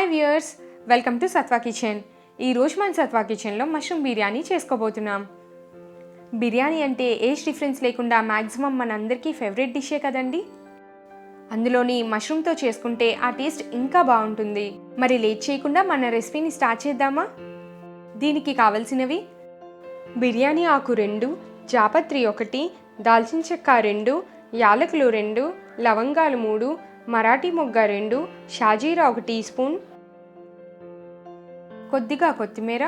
Hi viewers, welcome to Satva kitchen. ఈరోజు మన సత్వా కిచెన్లో మష్రూమ్ బిర్యానీ చేసుకోబోతున్నాం. బిర్యానీ అంటే ఏజ్ డిఫరెన్స్ లేకుండా మ్యాక్సిమం మనందరికీ ఫేవరెట్ డిషే కదండి. అందులోని మష్రూమ్తో చేసుకుంటే ఆ టేస్ట్ ఇంకా బాగుంటుంది. మరి లేట్ చేయకుండా మన రెసిపీని స్టార్ట్ చేద్దామా? దీనికి కావలసినవి: బిర్యానీ ఆకు 2, జాపత్రి 1, దాల్చిన చెక్క 2, యాలకులు 2, లవంగాలు 3, మరాఠీ మొగ్గ 2, షాజీరా 1 టీ స్పూన్, కొద్దిగా కొత్తిమీర,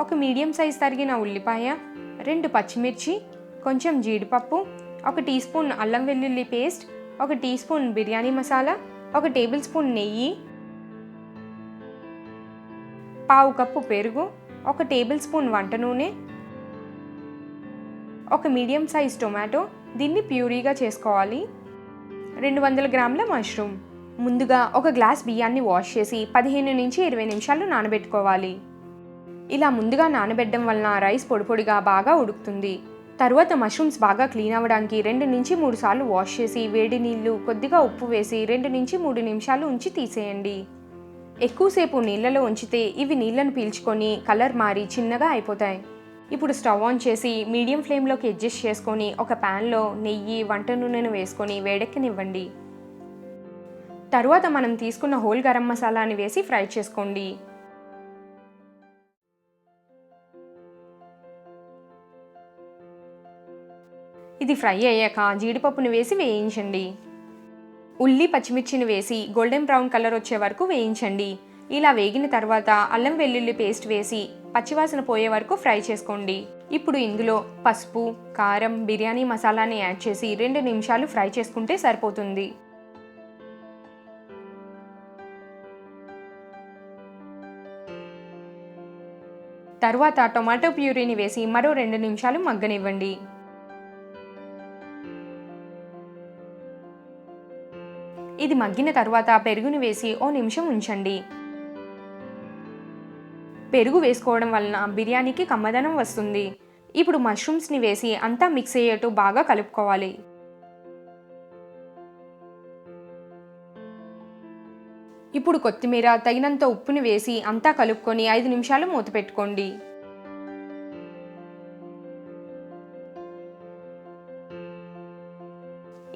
ఒక మీడియం సైజ్ తరిగిన ఉల్లిపాయ, 2 పచ్చిమిర్చి, కొంచెం జీడిపప్పు, 1 టీ స్పూన్ అల్లం వెల్లుల్లి paste, 1 teaspoon biryani masala, 1 tablespoon నెయ్యి, పావు కప్పు పెరుగు, 1 టేబుల్ స్పూన్ వంట నూనె, 1 మీడియం సైజ్ టొమాటో. దీన్ని ప్యూరీగా చేసుకోవాలి. 200 గ్రాముల మష్రూమ్. ముందుగా ఒక గ్లాస్ బియ్యాన్ని వాష్ చేసి 15 నుంచి 20 నిమిషాలు నానబెట్టుకోవాలి. ఇలా ముందుగా నానబెట్టడం వలన రైస్ పొడి పొడిగా బాగా ఉడుకుతుంది. తర్వాత మష్రూమ్స్ బాగా క్లీన్ అవ్వడానికి 2 నుంచి 3 సార్లు వాష్ చేసి వేడి నీళ్లు, కొద్దిగా ఉప్పు వేసి 2 నుంచి 3 నిమిషాలు ఉంచి తీసేయండి. ఎక్కువసేపు నీళ్ళలో ఉంచితే ఇవి నీళ్లను పీల్చుకొని కలర్ మారి చిన్నగా అయిపోతాయి. ఇప్పుడు స్టవ్ ఆన్ చేసి మీడియం ఫ్లేమ్లోకి అడ్జస్ట్ చేసుకొని ఒక ప్యాన్లో నెయ్యి, వంట నూనెను వేసుకొని వేడెక్కనివ్వండి. తరువాత మనం తీసుకున్న హోల్ గరం మసాలాని వేసి ఫ్రై చేసుకోండి. ఇది ఫ్రై అయ్యాక జీడిపప్పును వేసి వేయించండి. ఉల్లి, పచ్చిమిర్చిని వేసి గోల్డెన్ బ్రౌన్ కలర్ వచ్చే వరకు వేయించండి. ఇలా వేగిన తర్వాత అల్లం వెల్లుల్లి పేస్ట్ వేసి పచ్చివాసన పోయే వరకు ఫ్రై చేసుకోండి. ఇప్పుడు ఇందులో పసుపు, కారం, బిర్యానీ మసాలాని యాడ్ చేసి 2 నిమిషాలు ఫ్రై చేసుకుంటే సరిపోతుంది. తర్వాత టొమాటో ప్యూరీని వేసి మరో 2 నిమిషాలు మగ్గనివ్వండి. ఇది మగ్గిన తర్వాత పెరుగుని వేసి 1 నిమిషం ఉంచండి. పెరుగు వేసుకోవడం వలన బిర్యానీకి కమ్మదనం వస్తుంది. ఇప్పుడు మష్రూమ్స్ని వేసి అంతా మిక్స్ అయ్యేట్టు బాగా కలుపుకోవాలి. ఇప్పుడు కొత్తిమీర, తగినంత ఉప్పుని వేసి అంతా కలుపుకొని 5 నిమిషాలు మూత పెట్టుకోండి.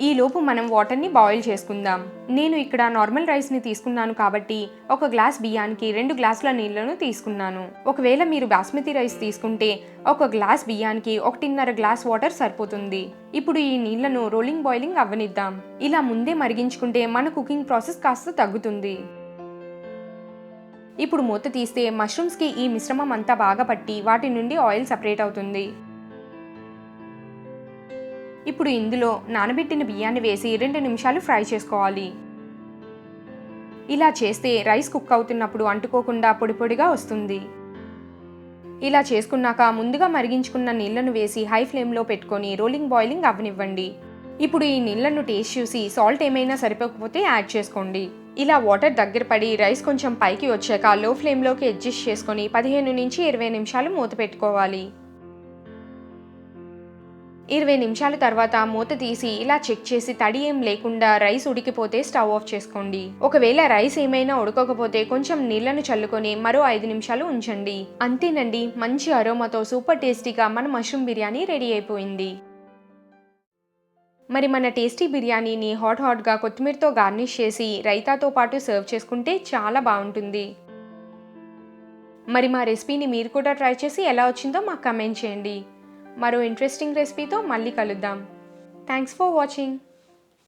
ఈలోపు మనం వాటర్ని బాయిల్ చేసుకుందాం. నేను ఇక్కడ నార్మల్ రైస్ని తీసుకున్నాను కాబట్టి 1 గ్లాస్ బియ్యానికి 2 గ్లాసుల నీళ్లను తీసుకున్నాను. ఒకవేళ మీరు బాస్మతి రైస్ తీసుకుంటే 1 గ్లాస్ బియ్యానికి 1.5 గ్లాస్ వాటర్ సరిపోతుంది. ఇప్పుడు ఈ నీళ్లను రోలింగ్ బాయిలింగ్ అవ్వనిద్దాం. ఇలా ముందే మరిగించుకుంటే మన కుకింగ్ ప్రాసెస్ కాస్త తగ్గుతుంది. ఇప్పుడు మూత తీస్తే మష్రూమ్స్కి ఈ మిశ్రమం అంతా బాగా పట్టి వాటి నుండి ఆయిల్ సపరేట్ అవుతుంది. ఇప్పుడు ఇందులో నానబెట్టిన బియ్యాన్ని వేసి 2 నిమిషాలు ఫ్రై చేసుకోవాలి. ఇలా చేస్తే రైస్ కుక్ అవుతున్నప్పుడు అంటుకోకుండా పొడి పొడిగా వస్తుంది. ఇలా చేసుకున్నాక ముందుగా మరిగించుకున్న నీళ్లను వేసి హై ఫ్లేమ్లో పెట్టుకొని రోలింగ్ బాయిలింగ్ అవ్వనివ్వండి. ఇప్పుడు ఈ నీళ్లను టేస్ట్ చూసి సాల్ట్ ఏమైనా సరిపోకపోతే యాడ్ చేసుకోండి. ఇలా వాటర్ దగ్గర పడి రైస్ కొంచెం పైకి వచ్చాక లో ఫ్లేమ్లోకి అడ్జస్ట్ చేసుకొని 15 నుంచి 20 నిమిషాలు మూత పెట్టుకోవాలి. 20 నిమిషాల తర్వాత మూత తీసి ఇలా చెక్ చేసి తడి ఏం లేకుండా రైస్ ఉడికిపోతే స్టవ్ ఆఫ్ చేసుకోండి. ఒకవేళ రైస్ ఏమైనా ఉడకకపోతే కొంచెం నీళ్లను చల్లుకొని మరో 5 నిమిషాలు ఉంచండి. అంతేనండి, మంచి అరోమాతో సూపర్ టేస్టీగా మన మష్రూమ్ బిర్యానీ రెడీ అయిపోయింది. మరి మన టేస్టీ బిర్యానీని హాట్గా కొత్తిమీరతో గార్నిష్ చేసి రైతాతో పాటు సర్వ్ చేసుకుంటే చాలా బాగుంటుంది. మరి మా రెసిపీని మీరు కూడా ట్రై చేసి ఎలా వచ్చిందో మాకు కమెంట్ చేయండి. మరో ఇంట్రెస్టింగ్ రెసిపీతో మళ్ళీ కలుద్దాం. Thanks for watching.